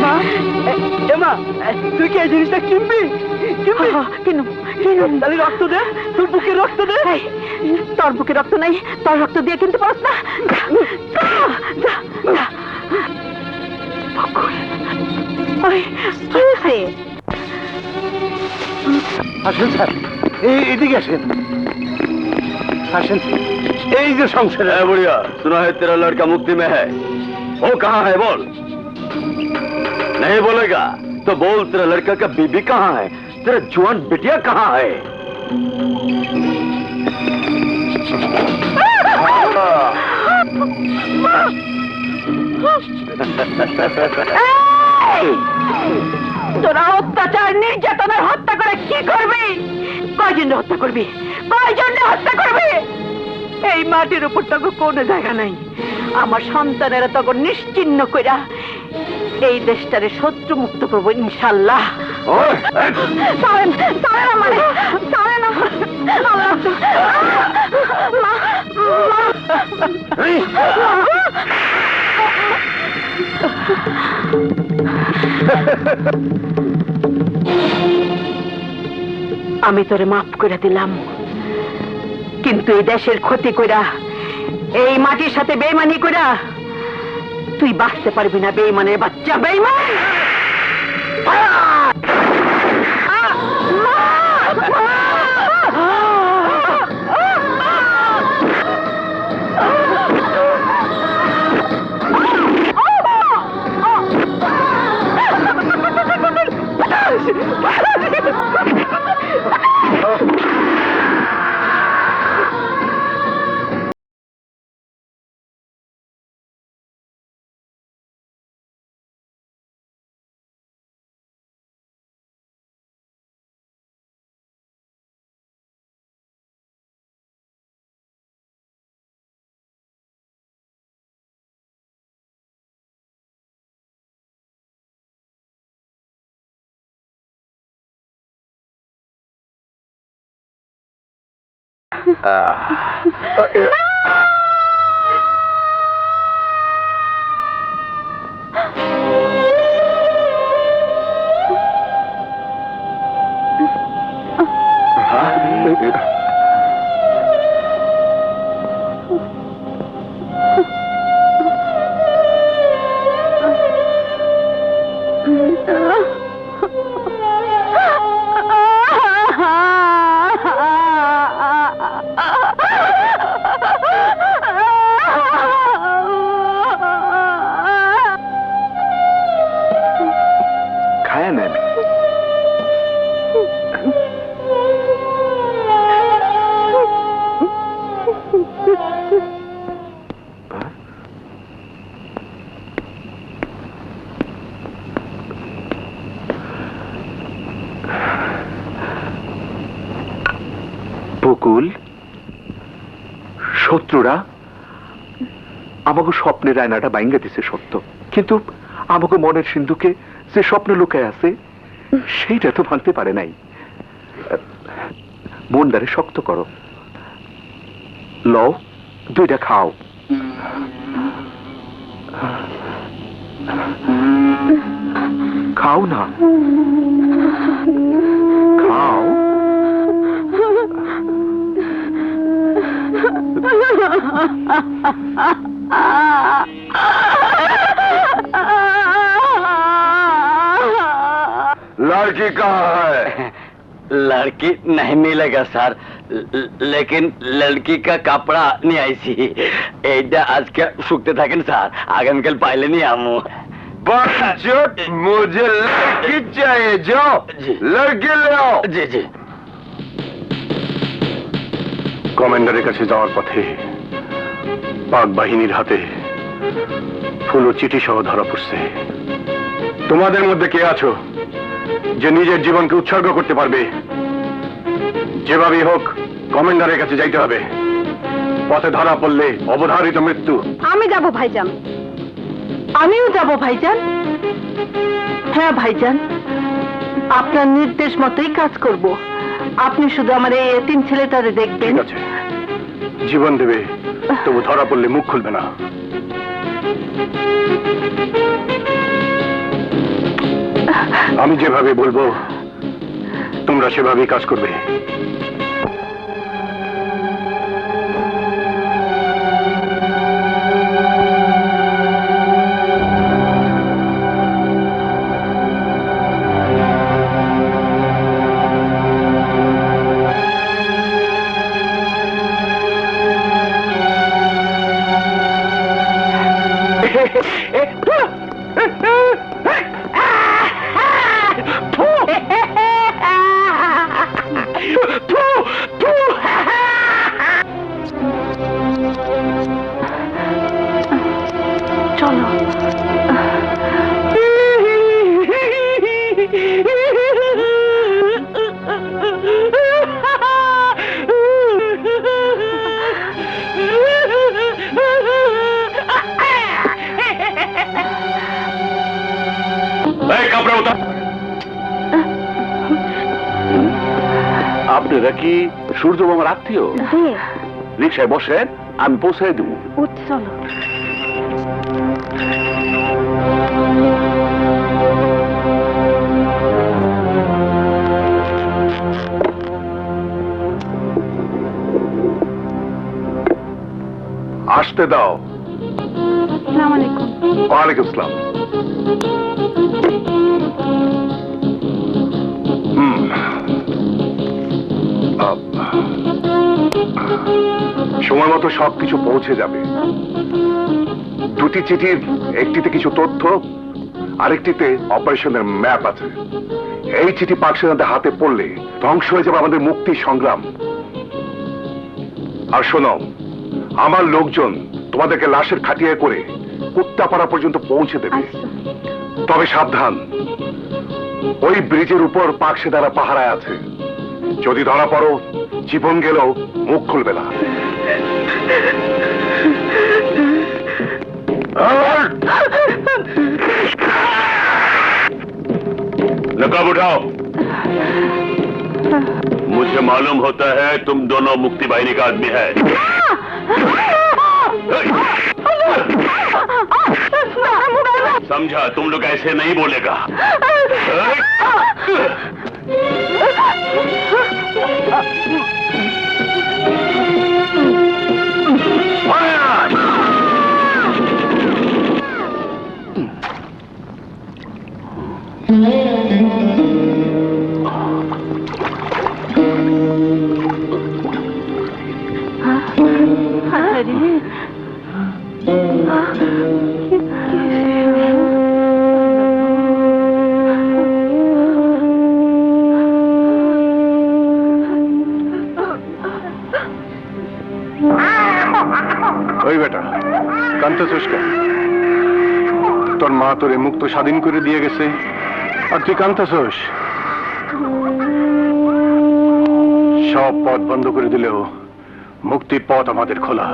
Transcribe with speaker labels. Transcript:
Speaker 1: মা, এমা, তুই কি এই জিনিসটা কিনবি? তাহলে রক্ত দে, তোর বুকে রক্ত দে।
Speaker 2: তোর বুকে রক্ত নাই, তোর রক্ত দিয়ে কিনতে পারস না।
Speaker 3: আসেন স্যার, এদিকে আসেন। আসেন, এই যে সংসার।
Speaker 4: बुढ़िया सुना है तेरा लड़का मुक्ति में है, वो कहाँ है बोल। नहीं बोलेगा तो बोल तेरा लड़का का बीबी कहाँ है, तेरा जवान बिटिया कहाँ है।
Speaker 2: তোরা অত্যাচার নির্যাতনের হত্যা করে কি করবি? কয়জনে হত্যা করবি? কয়জনে হত্যা করবি? এই মাটির উপর তোকে কোনো জায়গা নাই। আমার সন্তানেরা তখন নিশ্চিহ্ন কইরা এই দেশটারে শত্রু মুক্ত করবো ইনশাল্লাহ। আমি তোরে মাফ করে দিলাম, কিন্তু এই দেশের ক্ষতি কইরা, এই মাটির সাথে বেইমানি কইরা তুই বাঁচতে পারবি না। বেইমানের বাচ্চা, বেইমান।
Speaker 3: বকুল, শত্রুরা আমাকে স্বপ্নের আয়নাটা বাইঙ্গা দিছে সত্য, কিন্তু আমাকে মনের সিন্ধুকে যে স্বপ্ন লুকায় আছে সেইটা তো ভাঙতে পারে নাই। মনটারে শক্ত করো, লও দুইটা খাও। খাও না, খাও।
Speaker 4: लड़की कहाँ है? लड़की नहीं मिलेगा सर, लेकिन लड़की का कपड़ा नहीं आई सी। आज के सूखते थकें सर, आगामीकाल पाइले नहीं हम। मुझे लड़की चाहिए, जाओ लड़की ले आओ। जी जी।
Speaker 3: কমান্ডারের কাছে যাওয়ার পথে পাক বাহিনীর হাতে ফুল ও চিঠি সহ ধরা পড়ছে। তোমাদের মধ্যে কে আছো যে নিজের জীবনকে উৎসর্গ করতে পারবে? যেভাবেই হোক কমান্ডারের কাছে যাইতে হবে। পথে ধরা পড়লে অবধারিত মৃত্যু।
Speaker 2: আমি যাব ভাইজান, আমিও যাব ভাইজান। হ্যাঁ ভাইজান, আপনার নির্দেশ মতোই কাজ করব। আপনি শুধু আমার এই এতিম ছেলেটারে দেখবেন।
Speaker 3: ঠিক আছে, জীবন দেবে, তবু ধরা পড়লে মুখ খুলবে না। আমি যেভাবে বলবো তোমরা সেভাবেই কাজ করবে।
Speaker 2: চলো।
Speaker 3: আপনারা কি সূর্য মামার আত্মীয়? রিক্সায় বসেন, আমি পৌঁছাই দেবো।
Speaker 2: চলো।
Speaker 3: আসতে দাও।
Speaker 2: আসসালামু আলাইকুম।
Speaker 3: ওয়ালাইকুম আসসালাম। সময় মতো সবকিছু পৌঁছে যাবে। দুটি চিঠির একটিতে কিছু তথ্য, আরেকটিতে অপারেশনের ম্যাপ আছে। এই চিঠি পাক সেনাদের হাতে পড়লে ধ্বংস হয়ে যাবে আমাদের মুক্তি সংগ্রাম। আর শোনো, আমার লোকজন তোমাদেরকে লাশের খাটিয়ে করে কুত্তাপাড়া পর্যন্ত পৌঁছে দেবে। তবে সাবধান, ওই ব্রিজের উপর পাক সেনারা পাহারায় আছে। যদি ধরা পড়ো, জীবন গেলেও মুখ খুলবে না।
Speaker 5: नकाब उठाओ। मुझे मालूम होता है तुम दोनों मुक्ति बाहिनी का आदमी है। समझा, तुम लोग ऐसे नहीं बोलेगा।
Speaker 3: ওই বেটা, কাঁদতেছিস কেন? তোর মা তোরে মুক্ত স্বাধীন করে দিয়ে গেছে, আর তুই কাঁদতেছিস? সব পথ বন্ধ করে দিলেও মুক্তির পথ আমাদের খোলা।